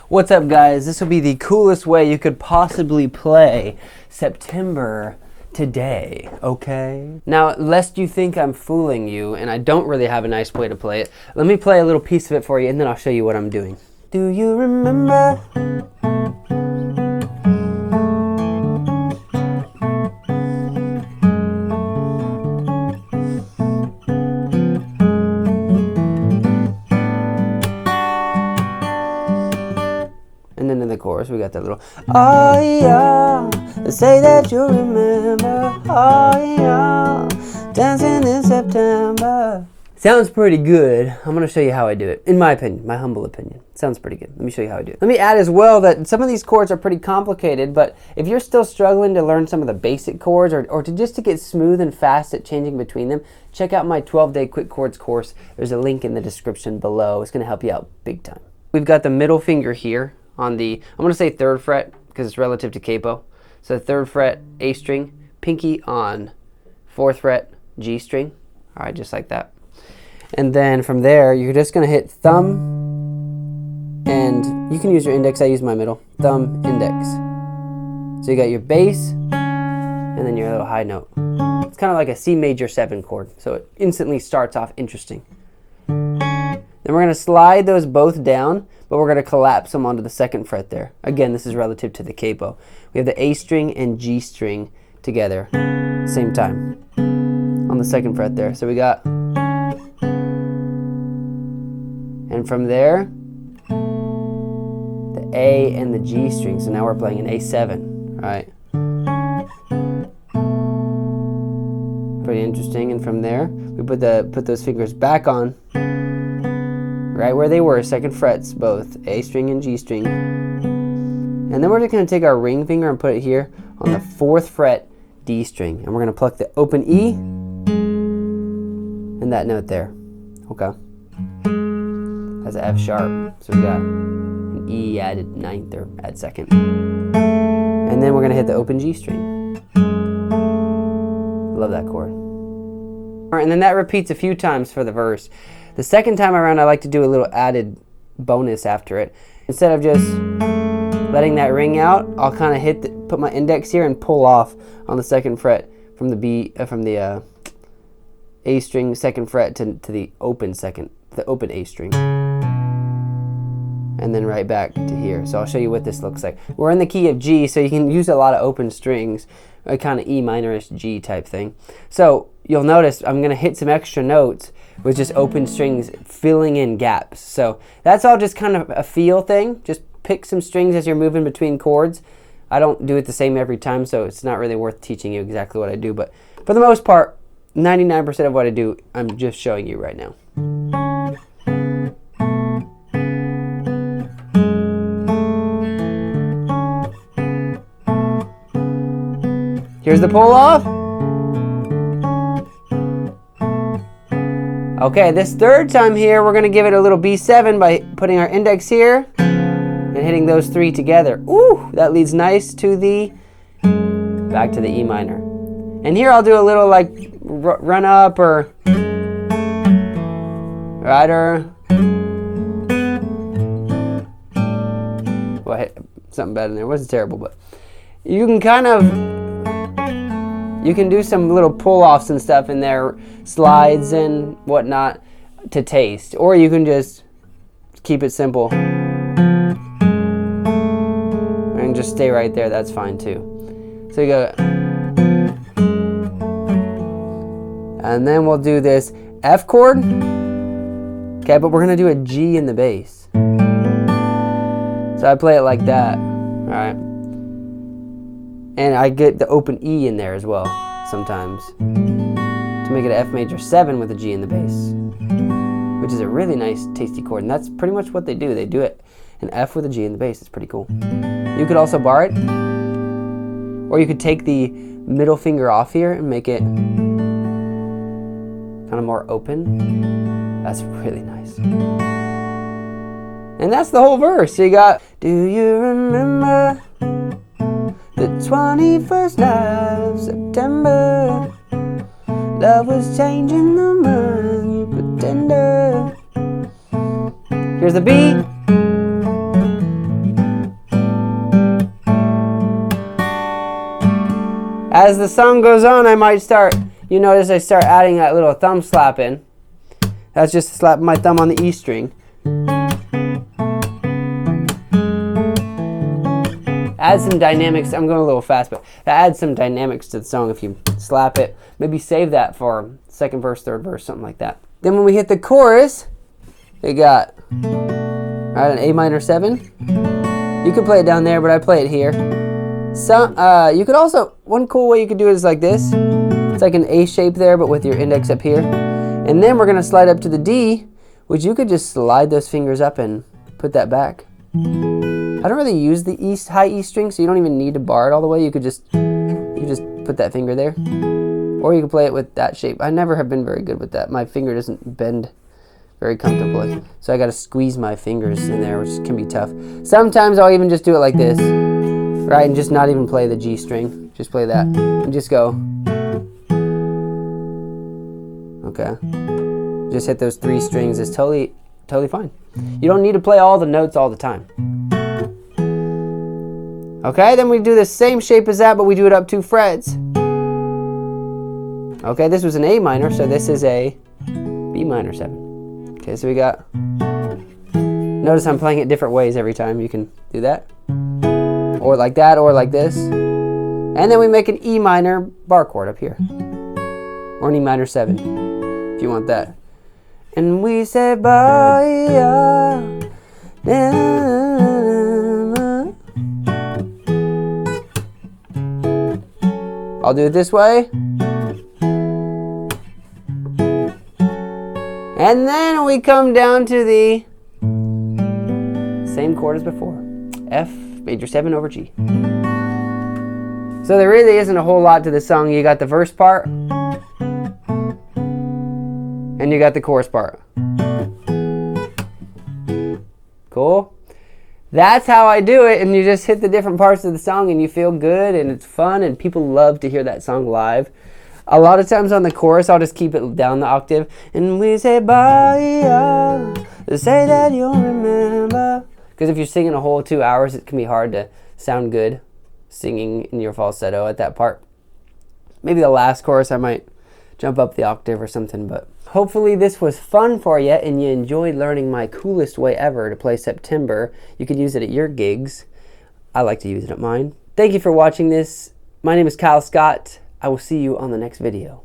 What's up, guys? This will be the coolest way you could possibly play September today, okay? Now, lest you think I'm fooling you and I don't really have a nice way to play it, let me play a little piece of it for you and then I'll show you what I'm doing. Do you remember? And then in the chorus, we got that little, oh yeah, say that you remember, oh yeah, dancing in September. Sounds pretty good. I'm going to show you how I do it. In my opinion, my humble opinion. Sounds pretty good. Let me show you how I do it. Let me add as well that some of these chords are pretty complicated, but if you're still struggling to learn some of the basic chords or just to get smooth and fast at changing between them, check out my 12-day quick chords course. There's a link in the description below. It's going to help you out big time. We've got the middle finger here on the, I'm going to say 3rd fret because it's relative to capo. So 3rd fret A string, pinky on 4th fret G string. All right, just like that. And then from there, you're just going to hit thumb, and you can use your index. I use my middle, thumb, index. So you got your bass, and then your little high note. It's kind of like a C major 7 chord, so it instantly starts off interesting. Then we're going to slide those both down, but we're going to collapse them onto the 2nd fret there. Again, this is relative to the capo. We have the A string and G string together, same time, on the 2nd fret there. So we got, and from there, the A and the G string. So now we're playing an A7, right? Pretty interesting. And from there, we put those fingers back on, right where they were, 2nd frets, both A string and G string. And then we're just going to take our ring finger and put it here on the 4th fret D string. And we're going to pluck the open E and that note there. Okay. That's an F sharp. So we got an E added 9th or add 2nd. And then we're going to hit the open G string. Love that chord. All right, and then that repeats a few times for the verse. The 2nd time around, I like to do a little added bonus after it. Instead of just letting that ring out, I'll kind of put my index here and pull off on the 2nd fret from the A string 2nd fret to the open A string, and then right back to here. So I'll show you what this looks like. We're in the key of G, so you can use a lot of open strings, a kind of E minorish G type thing. So you'll notice I'm going to hit some extra notes with just open strings filling in gaps. So that's all just kind of a feel thing. Just pick some strings as you're moving between chords. I don't do it the same every time, so it's not really worth teaching you exactly what I do. But for the most part, 99% of what I do, I'm just showing you right now. Here's the pull off. Okay, this 3rd time here, we're going to give it a little B7 by putting our index here and hitting those 3 together. Ooh, that leads nice to the, back to the E minor. And here I'll do a little like run up or rider. Well, something bad in there. It wasn't terrible, but you can kind of, you can do some little pull-offs and stuff in there, slides and whatnot to taste. Or you can just keep it simple and just stay right there. That's fine too. So you go, and then we'll do this F chord. Okay, but we're going to do a G in the bass. So I play it like that, all right? And I get the open E in there as well sometimes to make it an F major 7 with a G in the bass, which is a really nice, tasty chord. And that's pretty much what they do. They do it an F with a G in the bass. It's pretty cool. You could also bar it, or you could take the middle finger off here and make it kind of more open. That's really nice. And that's the whole verse. So you got, do you remember the 21st night of September? Love was changing the mind, you pretender. Here's the B. As the song goes on, I might start, you notice I start adding that little thumb slap in. That's just slapping my thumb on the E string. Add some dynamics. I'm going a little fast, but that adds some dynamics to the song if you slap it. Maybe save that for second verse, third verse, something like that. Then when we hit the chorus, we got an A minor 7. You could play it down there, but I play it here. You could also, one cool way you could do it is like this. It's like an A shape there, but with your index up here. And then we're going to slide up to the D, which you could just slide those fingers up and put that back. I don't really use the high E string, so you don't even need to bar it all the way. You could just put that finger there. Or you can play it with that shape. I never have been very good with that. My finger doesn't bend very comfortably. So I got to squeeze my fingers in there, which can be tough. Sometimes I'll even just do it like this, right? And just not even play the G string. Just play that. And just go. Okay. Just hit those 3 strings. It's totally fine. You don't need to play all the notes all the time. Okay, then we do the same shape as that, but we do it up 2 frets. Okay, this was an A minor, so this is a B minor 7. Okay, so we got, notice I'm playing it different ways every time. You can do that, or like that, or like this. And then we make an E minor bar chord up here, or an E minor 7, if you want that. And we say bye. I'll do it this way. And then we come down to the same chord as before. F major 7 over G. So there really isn't a whole lot to the song. You got the verse part, and you got the chorus part. Cool? That's how I do it, and you just hit the different parts of the song and you feel good and it's fun and people love to hear that song live. A lot of times on the chorus I'll just keep it down the octave. And we say bye, say that you'll remember. Because if you're singing a whole 2 hours, it can be hard to sound good singing in your falsetto at that part. Maybe the last chorus I might jump up the octave or something, but hopefully this was fun for you and you enjoyed learning my coolest way ever to play September. You could use it at your gigs. I like to use it at mine. Thank you for watching this. My name is Kyle Scott. I will see you on the next video.